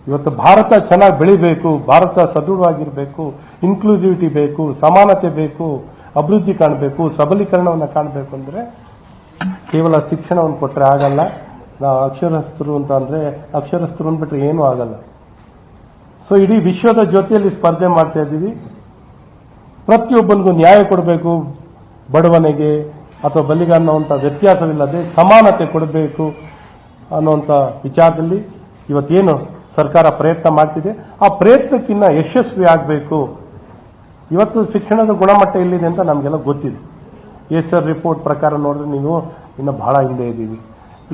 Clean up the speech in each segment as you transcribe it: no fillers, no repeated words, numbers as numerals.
ಇವತ್ತು ಭಾರತ ಚೆನ್ನಾಗಿ ಬೆಳಿಬೇಕು, ಭಾರತ ಸದೃಢವಾಗಿರಬೇಕು, ಇನ್ಕ್ಲೂಸಿವಿಟಿ ಬೇಕು, ಸಮಾನತೆ ಬೇಕು, ಅಭಿವೃದ್ಧಿ ಕಾಣಬೇಕು, ಸಬಲೀಕರಣವನ್ನು ಕಾಣಬೇಕು ಅಂದರೆ ಕೇವಲ ಶಿಕ್ಷಣವನ್ನು ಕೊಟ್ಟರೆ ಆಗಲ್ಲ. ನಾವು ಅಕ್ಷರಸ್ಥರು ಅಂತ ಅಂದರೆ ಅಕ್ಷರಸ್ಥರು ಅಂದ್ಬಿಟ್ರೆ ಏನೂ ಆಗಲ್ಲ. ಸೊ ಇಡೀ ವಿಶ್ವದ ಜೊತೆಯಲ್ಲಿ ಸ್ಪರ್ಧೆ ಮಾಡ್ತಾ ಇದ್ದೀವಿ. ಪ್ರತಿಯೊಬ್ಬನಿಗೂ ನ್ಯಾಯ ಕೊಡಬೇಕು, ಬಡವನಿಗೆ ಅಥವಾ ಬಲಿಗ ಅನ್ನೋಂಥ ವ್ಯತ್ಯಾಸವಿಲ್ಲದೆ ಸಮಾನತೆ ಕೊಡಬೇಕು ಅನ್ನುವಂಥ ವಿಚಾರದಲ್ಲಿ ಇವತ್ತೇನು ಸರ್ಕಾರ ಪ್ರಯತ್ನ ಮಾಡ್ತಿದೆ, ಆ ಪ್ರಯತ್ನಕ್ಕಿಂತ ಯಶಸ್ವಿ ಆಗಬೇಕು. ಇವತ್ತು ಶಿಕ್ಷಣದ ಗುಣಮಟ್ಟ ಎಲ್ಲಿದೆ ಅಂತ ನಮಗೆಲ್ಲ ಗೊತ್ತಿದೆ. ಎಸ್ಆರ್ ರಿಪೋರ್ಟ್ ಪ್ರಕಾರ ನೋಡಿದ್ರೆ ನೀವು ಇನ್ನು ಬಹಳ ಹಿಂದೆ ಇದ್ದೀವಿ.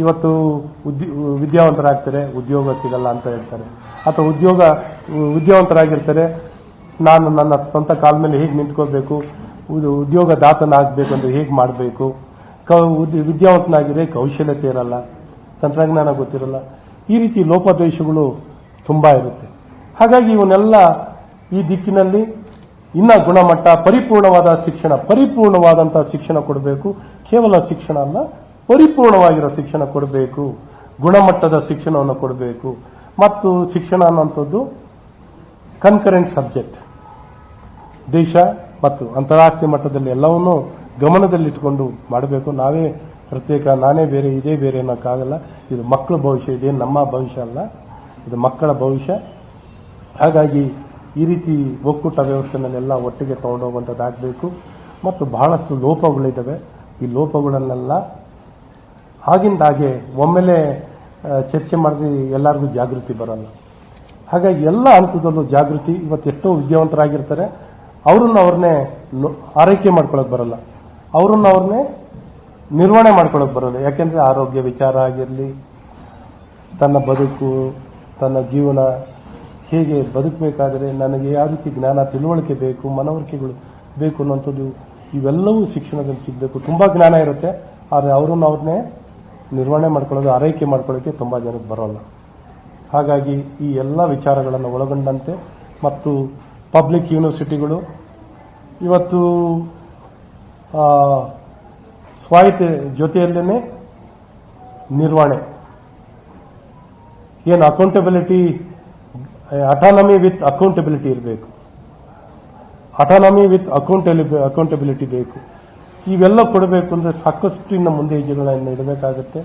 ಇವತ್ತು ವಿದ್ಯಾವಂತರಾಗ್ತಾರೆ, ಉದ್ಯೋಗ ಸಿಗಲ್ಲ ಅಂತ ಹೇಳ್ತಾರೆ, ಅಥವಾ ವಿದ್ಯಾವಂತರಾಗಿರ್ತಾರೆ, ನಾನು ನನ್ನ ಸ್ವಂತ ಕಾಲ ಮೇಲೆ ಹೇಗೆ ನಿಂತ್ಕೋಬೇಕು, ಉದ್ಯೋಗದಾತನಾಗಬೇಕು ಅಂದರೆ ಹೇಗೆ ಮಾಡಬೇಕು, ವಿದ್ಯಾವಂತನಾಗಿದ್ರೆ ಕೌಶಲ್ಯತೆ ಇರಲ್ಲ, ತಂತ್ರಜ್ಞಾನ ಗೊತ್ತಿರಲ್ಲ, ಈ ರೀತಿ ಲೋಪದೋಷಗಳು ತುಂಬ ಇರುತ್ತೆ. ಹಾಗಾಗಿ ಇವನ್ನೆಲ್ಲ ಈ ದಿಕ್ಕಿನಲ್ಲಿ ಇನ್ನ ಗುಣಮಟ್ಟ, ಪರಿಪೂರ್ಣವಾದಂಥ ಶಿಕ್ಷಣ ಕೊಡಬೇಕು. ಕೇವಲ ಶಿಕ್ಷಣ ಅಲ್ಲ, ಪರಿಪೂರ್ಣವಾಗಿರೋ ಶಿಕ್ಷಣ ಕೊಡಬೇಕು, ಗುಣಮಟ್ಟದ ಶಿಕ್ಷಣವನ್ನು ಕೊಡಬೇಕು. ಮತ್ತು ಶಿಕ್ಷಣ ಅನ್ನುವಂಥದ್ದು ಕನ್ಕರೆಂಟ್ ಸಬ್ಜೆಕ್ಟ್. ದೇಶ ಮತ್ತು ಅಂತಾರಾಷ್ಟ್ರೀಯ ಮಟ್ಟದಲ್ಲಿ ಎಲ್ಲವನ್ನೂ ಗಮನದಲ್ಲಿಟ್ಟುಕೊಂಡು ಮಾಡಬೇಕು. ನಾವೇ ಪ್ರತ್ಯೇಕ, ನಾನೇ ಬೇರೆ, ಇದೇ ಬೇರೆ ಅನ್ನೋಕ್ಕಾಗಲ್ಲ. ಇದು ಮಕ್ಕಳ ಭವಿಷ್ಯ, ಇದೇ ನಮ್ಮ ಭವಿಷ್ಯ ಅಲ್ಲ, ಇದು ಮಕ್ಕಳ ಭವಿಷ್ಯ. ಹಾಗಾಗಿ ಈ ರೀತಿ ಒಕ್ಕೂಟ ವ್ಯವಸ್ಥೆನಲ್ಲೆಲ್ಲ ಒಟ್ಟಿಗೆ ತಗೊಂಡೋಗುವಂಥದ್ದಾಗಬೇಕು. ಮತ್ತು ಬಹಳಷ್ಟು ಲೋಪಗಳಿದ್ದಾವೆ. ಈ ಲೋಪಗಳನ್ನೆಲ್ಲ ಆಗಿಂದಾಗೆ ಒಮ್ಮೆಲೆ ಚರ್ಚೆ ಮಾಡಿದ್ರೆ ಎಲ್ಲರಿಗೂ ಜಾಗೃತಿ ಬರಲ್ಲ. ಹಾಗಾಗಿ ಎಲ್ಲ ಹಂತದಲ್ಲೂ ಜಾಗೃತಿ. ಇವತ್ತು ಎಷ್ಟೋ ವಿದ್ಯಾವಂತರಾಗಿರ್ತಾರೆ, ಅವ್ರನ್ನೇ ಆರೈಕೆ ಮಾಡ್ಕೊಳ್ಳೋಕೆ ಬರಲ್ಲ, ಅವ್ರನ್ನೇ ನಿರ್ವಹಣೆ ಮಾಡ್ಕೊಳ್ಳೋಕೆ ಬರಲ್ಲ. ಯಾಕೆಂದರೆ ಆರೋಗ್ಯ ವಿಚಾರ ಆಗಿರಲಿ, ತನ್ನ ಬದುಕು, ತನ್ನ ಜೀವನ ಹೇಗೆ ಬದುಕಬೇಕಾದರೆ ನನಗೆ ಯಾವ ರೀತಿ ಜ್ಞಾನ ತಿಳುವಳಿಕೆ ಬೇಕು, ಮನವರಿಕೆಗಳು ಬೇಕು ಅನ್ನೋಂಥದ್ದು ಇವೆಲ್ಲವೂ ಶಿಕ್ಷಣದಲ್ಲಿ ಸಿಗಬೇಕು. ತುಂಬ ಜ್ಞಾನ ಇರುತ್ತೆ, ಆದರೆ ಅವ್ರನ್ನೇ ನಿರ್ವಹಣೆ ಮಾಡ್ಕೊಳ್ಳೋದು, ಆರೈಕೆ ಮಾಡ್ಕೊಳ್ಳೋಕ್ಕೆ ತುಂಬ ಜನಕ್ಕೆ ಬರೋಲ್ಲ. ಹಾಗಾಗಿ ಈ ಎಲ್ಲ ವಿಚಾರಗಳನ್ನು ಒಳಗೊಂಡಂತೆ ಮತ್ತು ಪಬ್ಲಿಕ್ ಯೂನಿವರ್ಸಿಟಿಗಳು ಇವತ್ತು ಸ್ವಾಯತ್ತ ಜೊತೆಯಲ್ಲೇ ನಿರ್ವಹಣೆ, ಏನು ಅಕೌಂಟಬಿಲಿಟಿ, ಅಟಾನಮಿ ವಿತ್ ಅಕೌಂಟಬಿಲಿಟಿ ಇರಬೇಕು, ಅಟಾನಮಿ ವಿತ್ ಅಕೌಂಟಬಿಲಿಟಿ ಬೇಕು. ಇವೆಲ್ಲ ಕೊಡಬೇಕು ಅಂದರೆ ಸಾಕಷ್ಟು ಇನ್ನು ಮುಂದೆ ಹೆಜ್ಜೆಗಳನ್ನು ಇಡಬೇಕಾಗುತ್ತೆ.